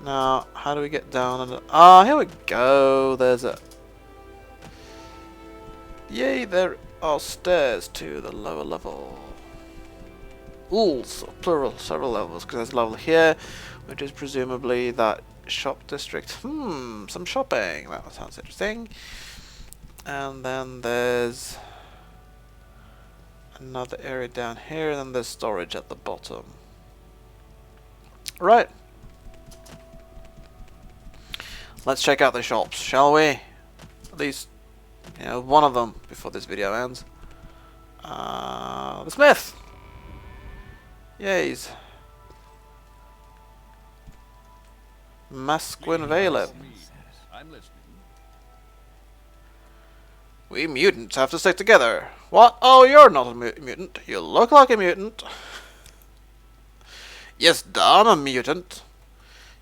Now, how do we get down? Ah, here we go. There's a... Yay, there are stairs to the lower level. Ooh, so plural, several levels, because there's a level here, which is presumably that shop district. Some shopping. That sounds interesting. And then there's another area down here, and then there's storage at the bottom. Right. Let's check out the shops, shall we? At least, you know, one of them before this video ends. The Smith! Yays. Masquin Valem. I'm listening. We mutants have to stick together. What? Oh, you're not a mutant. You look like a mutant. Yes, I'm a mutant.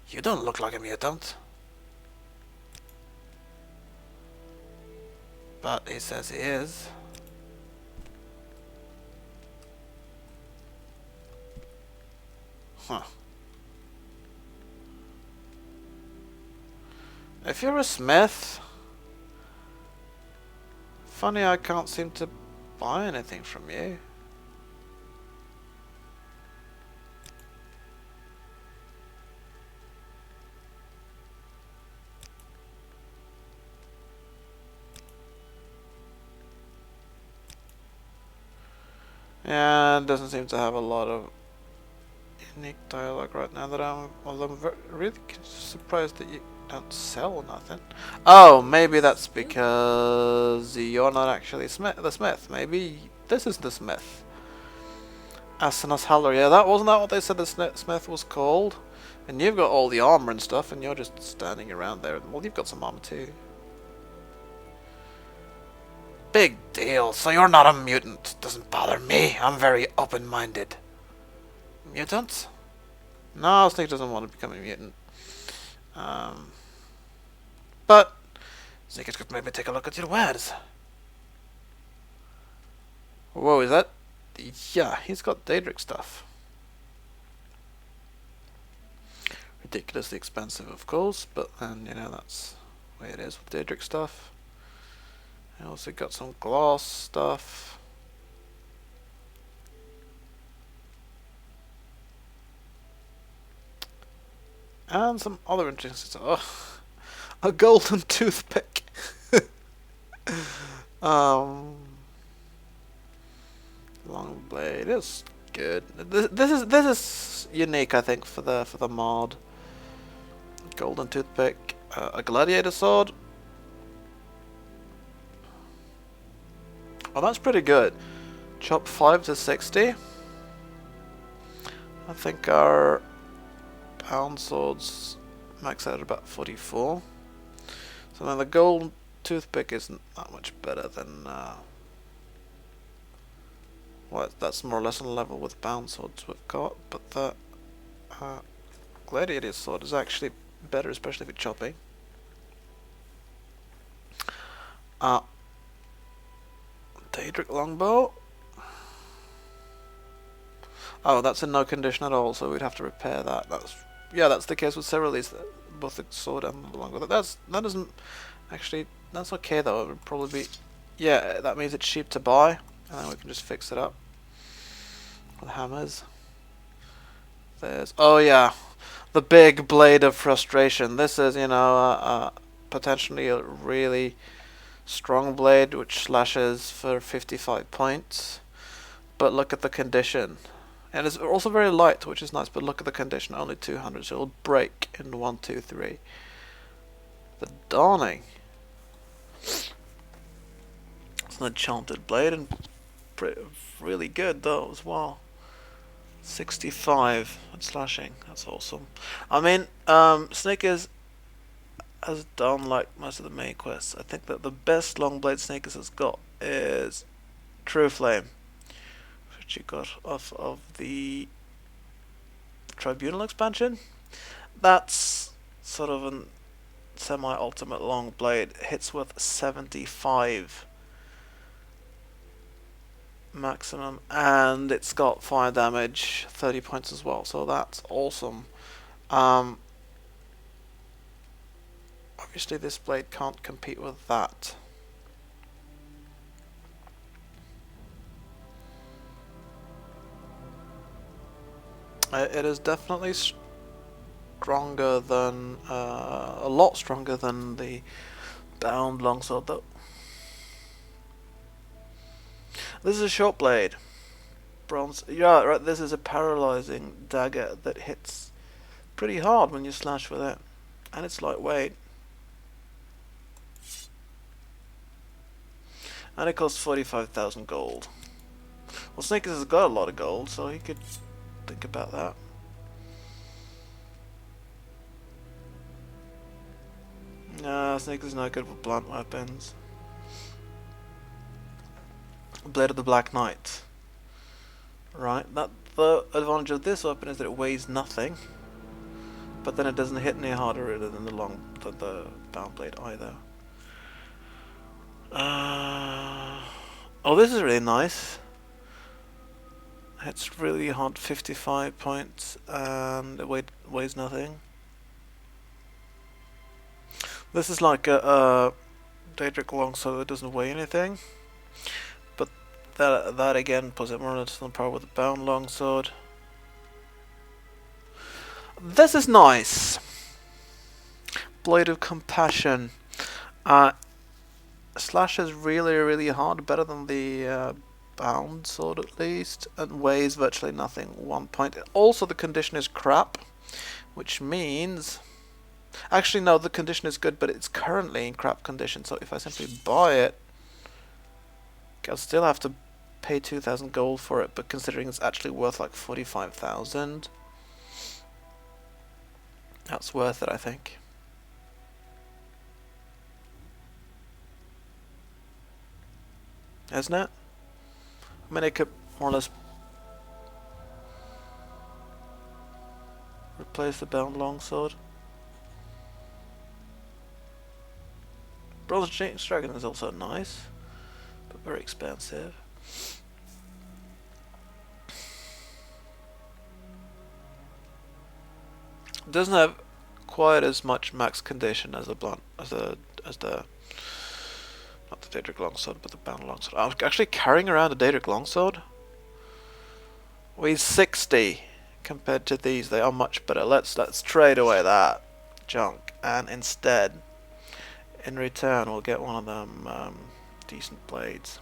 You don't look like a mutant. But he says he is. Huh. If you're a smith... Funny I can't seem to buy anything from you. Yeah, it doesn't seem to have a lot of unique dialogue right now that I'm really surprised that you don't sell nothing. Oh, maybe that's because you're not actually the smith. Maybe this is the smith. Asanas Haller. Yeah, wasn't that what they said the smith was called? And you've got all the armor and stuff, and you're just standing around there. Well, you've got some armor too. Big deal. So you're not a mutant. Doesn't bother me. I'm very open-minded. Mutant? No, Snake doesn't want to become a mutant. But Snake could maybe take a look at your wares. Whoa, is that? Yeah, he's got Daedric stuff. Ridiculously expensive, of course, but then, you know, that's the way it is with Daedric stuff. I also got some glass stuff. And some other interesting stuff. Oh, a golden toothpick. Long blade is good. This is unique, I think, for the mod. Golden toothpick, a gladiator sword. Oh, that's pretty good. Chop 5 to 60. I think our pound swords max out at about 44. So then the gold toothpick isn't that much better than well, that's more or less on level with bound swords we've got, but the gladiator sword is actually better, especially for chopping. Daedric longbow. Oh, that's in no condition at all, so we'd have to repair that. That's the case with several of these, both the sword and the longbow. That doesn't actually. That's okay though. It would probably be. Yeah, that means it's cheap to buy, and then we can just fix it up with hammers. There's yeah, the big blade of frustration. This is, you know, potentially a really strong blade which slashes for 55 points, but look at the condition. And it's also very light, which is nice, but look at the condition, only 200, so it'll break in 1, 2, 3. The Dawning. It's an enchanted blade, and really good though as well. 65 at slashing, that's awesome. I mean, Snake has done like most of the main quests. I think that the best long blade Snake has got is True Flame, which you got off of the Tribunal expansion. That's sort of a semi-ultimate long blade. It hits with 75 maximum, and it's got fire damage, 30 points as well, so that's awesome. Obviously this blade can't compete with that. It is definitely stronger than, a lot stronger than the bound longsword though. This is a short blade. Bronze. Yeah, right, this is a paralyzing dagger that hits pretty hard when you slash with it. And it's lightweight. And it costs 45,000 gold. Well, Snickers has got a lot of gold, so he could think about that. Nah, Snickers is not good with blunt weapons. Blade of the Black Knight. Right, the advantage of this weapon is that it weighs nothing. But then it doesn't hit any harder than the bound blade either. Oh, this is really nice. It's really hard, 55 points, and it weighs nothing. This is like a Daedric longsword that doesn't weigh anything, but that again puts it more or less on par with the bound longsword. This is nice. Blade of Compassion. Slashes really hard, better than the bound sword at least, and weighs virtually nothing, 1 point. Also the condition is crap, which means... Actually no, the condition is good, but it's currently in crap condition, so if I simply buy it, I'll still have to pay 2,000 gold for it, but considering it's actually worth like 45,000, that's worth it, I think. Isn't it? I mean, it could more or less replace the bound longsword. Bronze Dragon is also nice, but very expensive. It doesn't have quite as much max condition as the not the Daedric longsword, but the bound longsword. I'm actually carrying around a Daedric longsword. Weighs 60 compared to these. They are much better. Let's trade away that junk, and instead, in return, we'll get one of them decent blades.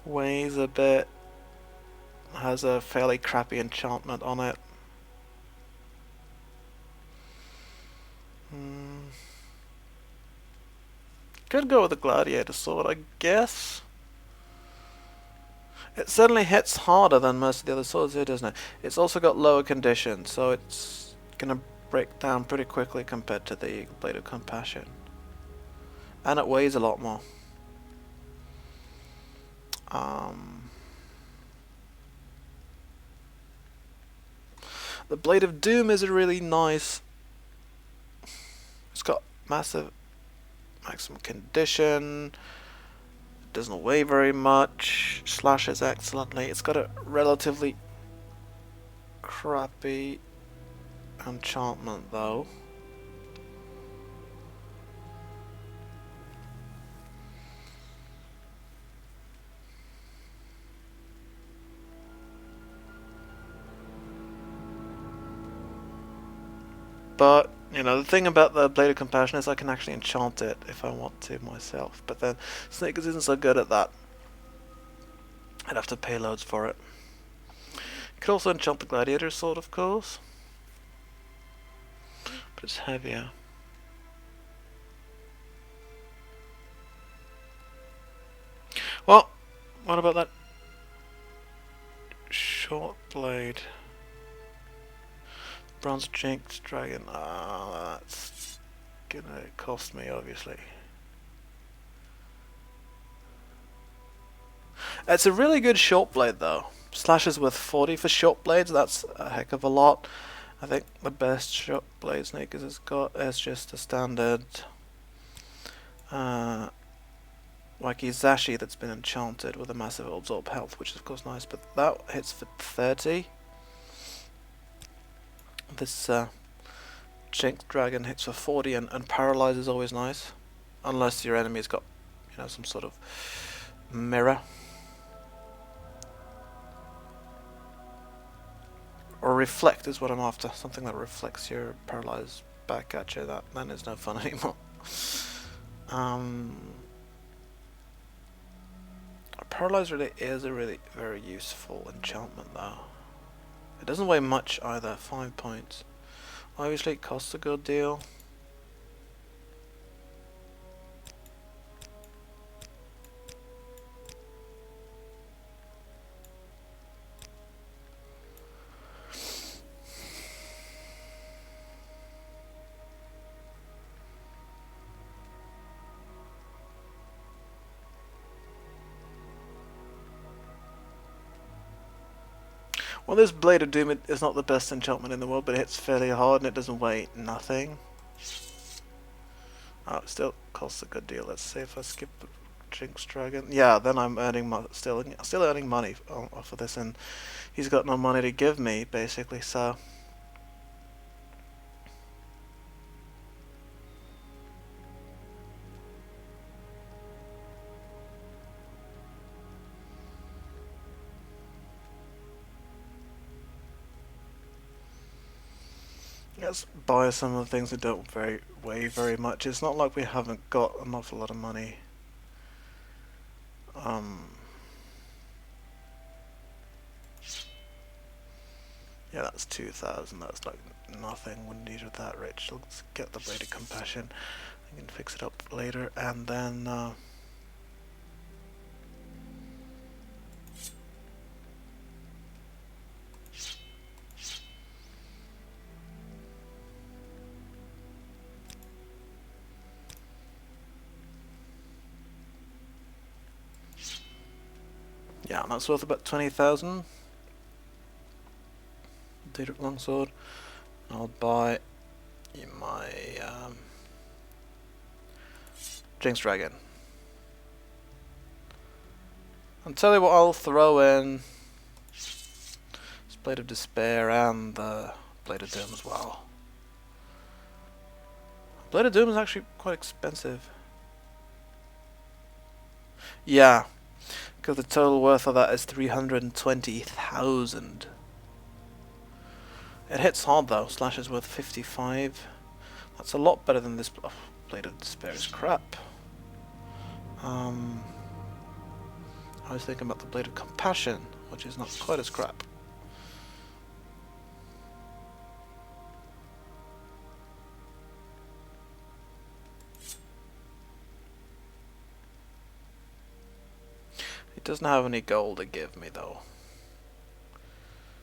Weighs a bit. Has a fairly crappy enchantment on it. Could go with the gladiator sword, I guess. It certainly hits harder than most of the other swords here, doesn't it? It's also got lower condition, so it's gonna break down pretty quickly compared to the Blade of Compassion. And it weighs a lot more. The Blade of Doom is a really nice... It's got massive maximum condition, doesn't weigh very much, slashes excellently. It's got a relatively crappy enchantment though. But, you know, the thing about the Blade of Compassion is I can actually enchant it if I want to myself. But then Snickers isn't so good at that. I'd have to pay loads for it. You could also enchant the Gladiator sword, of course. But it's heavier. Well, what about that short blade? Bronze Jinx Dragon. Ah, that's gonna cost me, obviously. It's a really good short blade, though. Slashes with 40 for short blades. That's a heck of a lot. I think the best short blade Snickers has got is just a standard Wakizashi that's been enchanted with a massive absorb health, which is of course nice, but that hits for 30. This Jinx Dragon hits for 40, and Paralyze is always nice. Unless your enemy's got, you know, some sort of mirror. Or Reflect is what I'm after. Something that reflects your Paralyze back at you. That then is no fun anymore. Paralyze really is a really very useful enchantment though. It doesn't weigh much either, 5 points. Obviously it costs a good deal. Well, this Blade of Doom is not the best enchantment in the world, but it hits fairly hard and it doesn't weigh nothing. Oh, it still costs a good deal. Let's see if I skip the Jinx Dragon. Yeah, then I'm earning still earning money off of this, and he's got no money to give me, basically, so... Let's buy some of the things that don't weigh very much. It's not like we haven't got an awful lot of money. Yeah, that's 2,000. That's like nothing when you're that rich. Let's get the Blade of Compassion. I can fix it up later, and then yeah, that's worth about 20,000. Daedric Longsword. I'll buy my Jinx Dragon. I'll tell you what I'll throw in. This Blade of Despair and the Blade of Doom as well. Blade of Doom is actually quite expensive. Yeah, because the total worth of that is 320,000. It hits hard though, slash is worth 55. That's a lot better than this. Oh, Blade of Despair is crap. I was thinking about the Blade of Compassion, which is not quite as crap. It doesn't have any gold to give me though.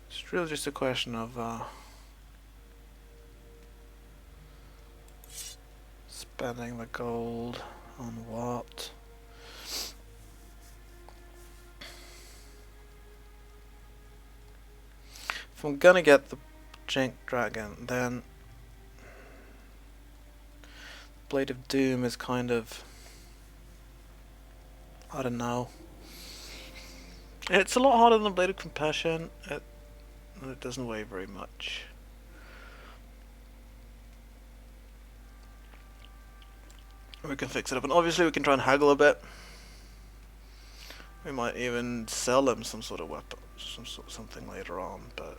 It's really just a question of spending the gold on what? If I'm gonna get the Jinx Dragon, then Blade of Doom is kind of, I don't know. It's a lot harder than Blade of Compassion. It doesn't weigh very much. We can fix it up, and obviously we can try and haggle a bit. We might even sell him some sort of weapon, something later on, but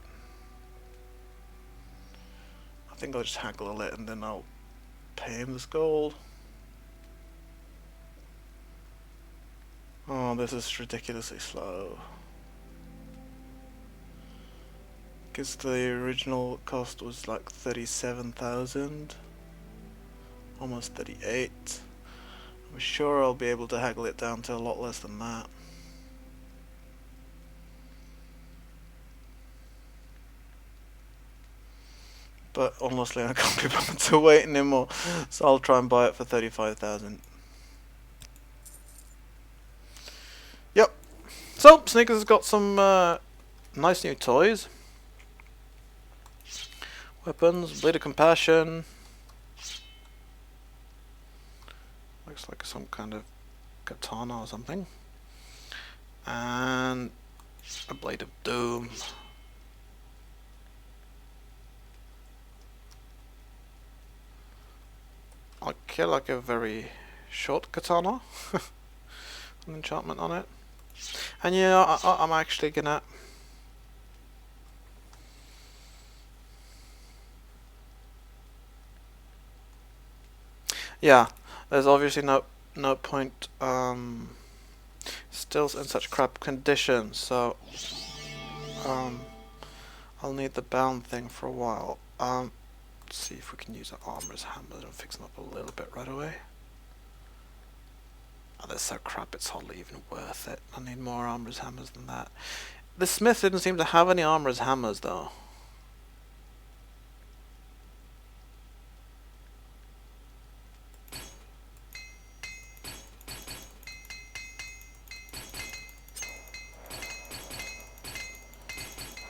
I think I'll just haggle a lit and then I'll pay him this gold. Oh, this is ridiculously slow. Because the original cost was like 37,000. Almost 38. I'm sure I'll be able to haggle it down to a lot less than that. But honestly, I can't be bothered to wait anymore, so I'll try and buy it for 35,000. Yep. So Sneakers has got some nice new toys. Weapons, Blade of Compassion. Looks like some kind of katana or something. And a blade of doom. I'll kill like a very short katana. An enchantment on it. And yeah, I'm actually gonna... Yeah, there's obviously no point still in such crap condition, so I'll need the bound thing for a while. Let's see if we can use an armorer's hammer and fix them up a little bit right away. Oh, they're so crap it's hardly even worth it. I need more armorer's hammers than that. The smith didn't seem to have any armorer's hammers though.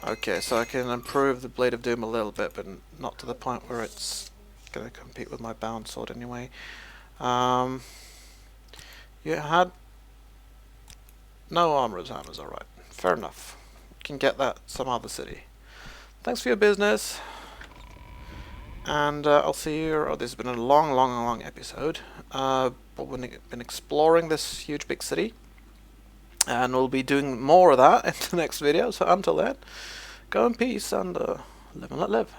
Okay, so I can improve the Blade of Doom a little bit, but not to the point where it's going to compete with my bound sword anyway. You had no armorer's hammers, alright. Fair enough. You can get that some other city. Thanks for your business. And I'll see you. Oh, this has been a long episode. But we've been exploring this huge big city. And we'll be doing more of that in the next video. So until then, go in peace and live and let live.